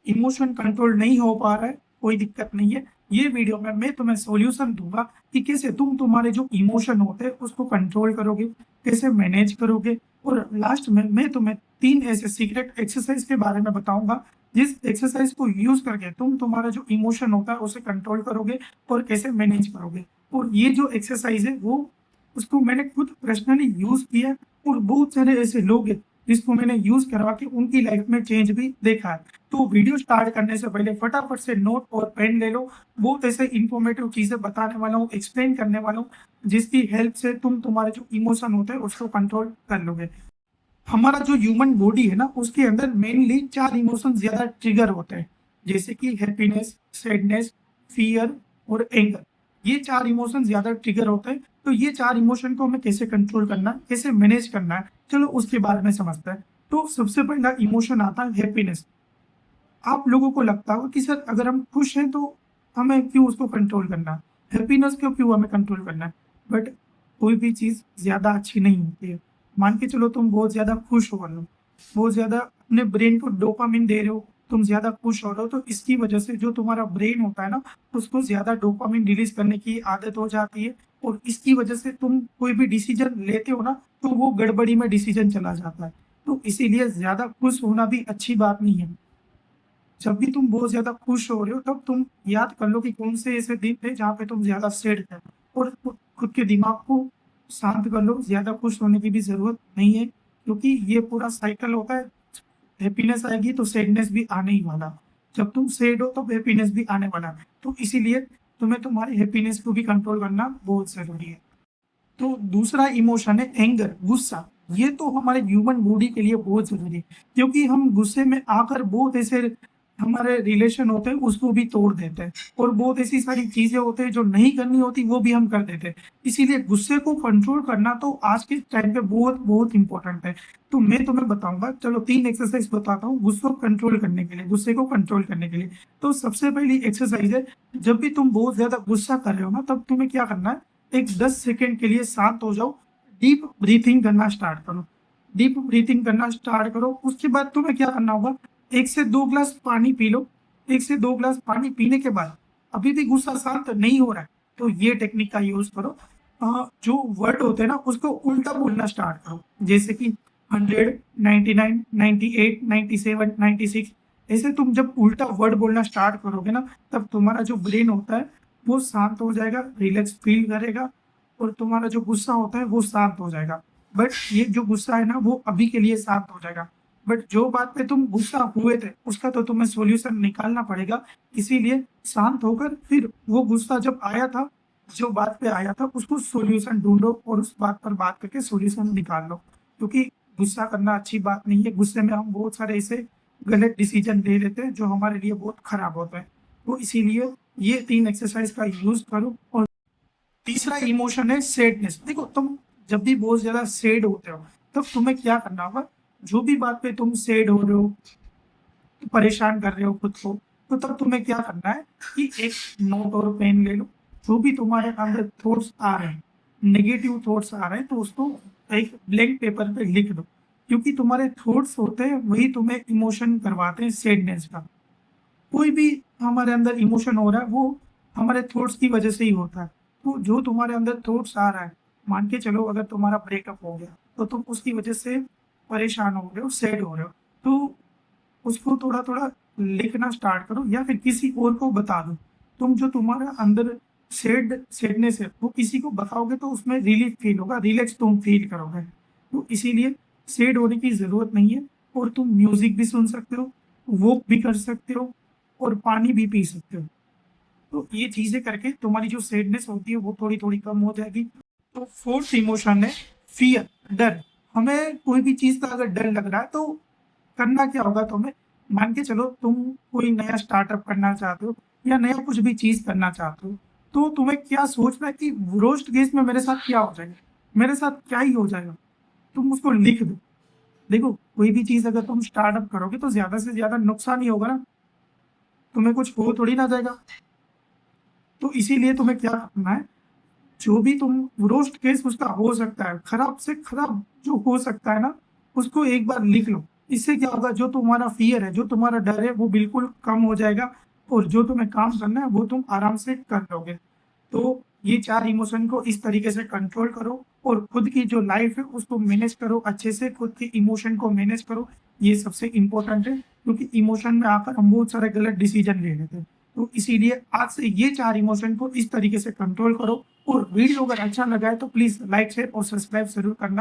Emotion control नहीं हो पा रहा है, कोई दिक्कत नहीं है। ये वीडियो में मैं तुम्हें सॉल्यूशन दूंगा कि कैसे तुम तुम्हारे जो इमोशन होते हैं उसको कंट्रोल करोगे, कैसे मैनेज करोगे। और लास्ट में मैं तुम्हें 3 ऐसे सीक्रेट एक्सरसाइज के बारे में बताऊंगा जिस एक्सरसाइज को यूज करके तुम तुम्हारा जो इमोशन होता है उसे कंट्रोल करोगे और कैसे मैनेज करोगे। और ये जो एक्सरसाइज है वो उसको मैंने खुद पर्सनली यूज किया है, और बहुत सारे ऐसे लोग हैं जिसको मैंने यूज करवा के उनकी लाइफ में चेंज भी देखा है। तो वीडियो स्टार्ट करने से पहले फटाफट से नोट और पेन ले लो। बहुत ऐसे इंफॉर्मेटिव चीजें बताने वाला हूँ, एक्सप्लेन करने वाला हूँ, जिसकी हेल्प से तुम तुम्हारे जो इमोशन होते हैं उसको कंट्रोल कर लोगे। हमारा जो ह्यूमन बॉडी है ना उसके अंदर मेनली 4 इमोशन ज्यादा ट्रिगर होते हैं, जैसे कि हैप्पीनेस, सैडनेस, फियर और एंगर। ये 4 इमोशन ज्यादा ट्रिगर होते हैं। तो ये 4 इमोशन को हमें कैसे कंट्रोल करना है, कैसे मैनेज करना है, चलो उसके बारे में समझते हैं। तो सबसे पहला इमोशन आता है हैप्पीनेस। आप लोगों को लगता होगा कि सर अगर हम खुश हैं तो हमें क्यों उसको कंट्रोल करना है, हैप्पीनेस को क्यों हमें कंट्रोल करना है। बट कोई भी चीज़ ज़्यादा अच्छी नहीं होती है। मान के चलो तुम बहुत ज़्यादा खुश हो रहे हो, बहुत ज़्यादा अपने ब्रेन को डोपामिन दे रहे हो, तुम ज़्यादा खुश हो रहे हो, तो इसकी वजह से जो तुम्हारा ब्रेन होता है ना उसको ज़्यादा डोपामिन रिलीज करने की आदत हो जाती है। और इसकी वजह से तुम कोई भी डिसीजन लेते हो ना तो वो गड़बड़ी में डिसीजन चला जाता है। तो इसीलिए ज़्यादा खुश होना भी अच्छी बात नहीं है। जब भी तुम बहुत ज्यादा खुश हो रहे हो तब तुम याद कर लो कि कौन से ऐसे दिन थे जहाँ पे तुम ज्यादा सैड थे, और खुद के दिमाग को शांत कर लो। ज्यादा खुश होने की भी जरूरत नहीं है, क्योंकि ये पूरा साइकिल होता है। हैप्पीनेस आएगी तो सैडनेस भी आने ही वाला, जब तुम सैड हो तो हैप्पीनेस भी आने वाला। तो इसीलिए तुम्हें तुम्हारे हैप्पीनेस को भी कंट्रोल करना बहुत जरूरी है। तो दूसरा इमोशन है एंगर, गुस्सा। ये तो हमारे ह्यूमन बॉडी के लिए बहुत जरूरी है, क्योंकि हम गुस्से में आकर बहुत ऐसे हमारे रिलेशन होते हैं उसको भी तोड़ देते हैं, और बहुत ऐसी सारी चीजें होते हैं जो नहीं करनी होती वो भी हम कर देते हैं। इसीलिए गुस्से को कंट्रोल करना तो आज के टाइम पे बहुत बहुत इंपॉर्टेंट है। तो मैं तुम्हें बताऊंगा, चलो 3 एक्सरसाइज बताता हूँ गुस्से को कंट्रोल करने के लिए, गुस्से को कंट्रोल करने के लिए। तो सबसे पहली एक्सरसाइज है, जब भी तुम बहुत ज्यादा गुस्सा कर रहे हो ना तब तुम्हें क्या करना है, एक 10 सेकेंड के लिए शांत हो जाओ, डीप ब्रीथिंग करना स्टार्ट करो। डीप ब्रीथिंग करना स्टार्ट करो, उसके बाद तुम्हें क्या करना होगा, 1 से 2 ग्लास पानी पी लो। 1 से 2 ग्लास पानी पीने के बाद अभी भी गुस्सा शांत नहीं हो रहा है तो ये टेक्निक का यूज करो। जो वर्ड होते हैं ना उसको उल्टा बोलना स्टार्ट करो, जैसे कि 100, 99, 98, 97, 96। ऐसे तुम जब उल्टा वर्ड बोलना स्टार्ट करोगे ना तब तुम्हारा जो ब्रेन होता है वो शांत हो जाएगा, रिलैक्स फील करेगा, और तुम्हारा जो गुस्सा होता है वो शांत हो जाएगा। बट ये जो गुस्सा है ना वो अभी के लिए शांत हो जाएगा, बट जो बात पे तुम गुस्सा हुए थे उसका तो तुम्हें सॉल्यूशन निकालना पड़ेगा। इसीलिए शांत होकर फिर वो गुस्सा जब आया था, जो बात पे आया था उसको सॉल्यूशन ढूंढो और उस बात पर बात करके सॉल्यूशन निकाल लो। क्योंकि गुस्सा करना अच्छी बात नहीं है, गुस्से में हम बहुत सारे ऐसे गलत डिसीजन ले लेते हैं जो हमारे लिए बहुत खराब होते हैं। तो इसीलिए ये 3 एक्सरसाइज का यूज करो। और तीसरा इमोशन है सैडनेस। देखो तुम जब भी बहुत ज्यादा सैड होते हो तब तुम्हें क्या करना होगा, जो भी बात पे तुम सैड हो रहे हो, परेशान कर रहे हो खुद को, तो तब तुम्हें क्या करना है कि एक नोट और पेन ले लो। जो भी तुम्हारे अंदर थॉट्स आ रहे हैं, नेगेटिव थॉट्स आ रहे हैं, तो उसको एक ब्लैंक पेपर पे लिख दो। क्योंकि तुम्हारे थॉट्स होते हैं वही तुम्हें इमोशन करवाते हैं सैडनेस का। कोई भी हमारे अंदर इमोशन हो रहा है वो हमारे थॉट्स की वजह से ही होता है। तो जो तुम्हारे अंदर थॉट्स आ रहा है, मान के चलो अगर तुम्हारा ब्रेकअप हो गया तो तुम उसकी वजह से परेशान हो रहे हो, सैड हो रहे हो, तो उसको थोड़ा थोड़ा लिखना स्टार्ट करो या फिर किसी और को बता दो। तुम जो तुम्हारा अंदर सैडनेस है वो किसी को बताओगे तो उसमें रिलीफ फील होगा, रिलैक्स तुम फील करोगे। तो इसीलिए सैड होने की जरूरत नहीं है, और तुम म्यूजिक भी सुन सकते हो, वॉक भी कर सकते हो, और पानी भी पी सकते हो। तो ये चीजें करके तुम्हारी जो सैडनेस होती है वो थोड़ी थोड़ी कम हो जाएगी। तो फोर्थ इमोशन है फियर, डर। हमें कोई भी चीज का अगर डर लग रहा है तो करना क्या होगा तुम्हें, मान के चलो तुम कोई नया स्टार्टअप करना चाहते हो या नया कुछ भी चीज करना चाहते हो, तो तुम्हें क्या सोचना है कि रोस्ट केस में मेरे साथ क्या हो जाएगा, मेरे साथ क्या ही हो जाएगा। तुम उसको लिख दो। देखो कोई भी चीज अगर तुम स्टार्टअप करोगे तो ज्यादा से ज्यादा नुकसान ही होगा ना, तुम्हें कुछ हो थोड़ी ना जाएगा। तो इसीलिए तुम्हें क्या करना है, जो भी तुम रोस्ट केस उसका हो सकता है, खराब से खराब जो हो सकता है ना उसको एक बार लिख लो। इससे क्या होगा, जो तुम्हारा फ़ियर है, जो तुम्हारा डर है, वो बिल्कुल कम हो जाएगा और जो तुम्हें काम करना है, वो तुम आराम से कर लोगे। तो ये 4 इमोशन को इस तरीके से कंट्रोल करो और खुद की जो लाइफ़ है, उसको मैनेज करो अच्छे से, खुद के इमोशन को मैनेज करो। ये सबसे इम्पोर्टेंट है, क्योंकि इमोशन में आकर हम बहुत सारे गलत डिसीज़न ले लेते हैं। तो इसीलिए आज से ये 4 इमोशन को इस तरीके से कंट्रोल करो और वीडियो अगर अच्छा लगा है, तो प्लीज़ लाइक, शेयर और सब्सक्राइब ज़रूर करना।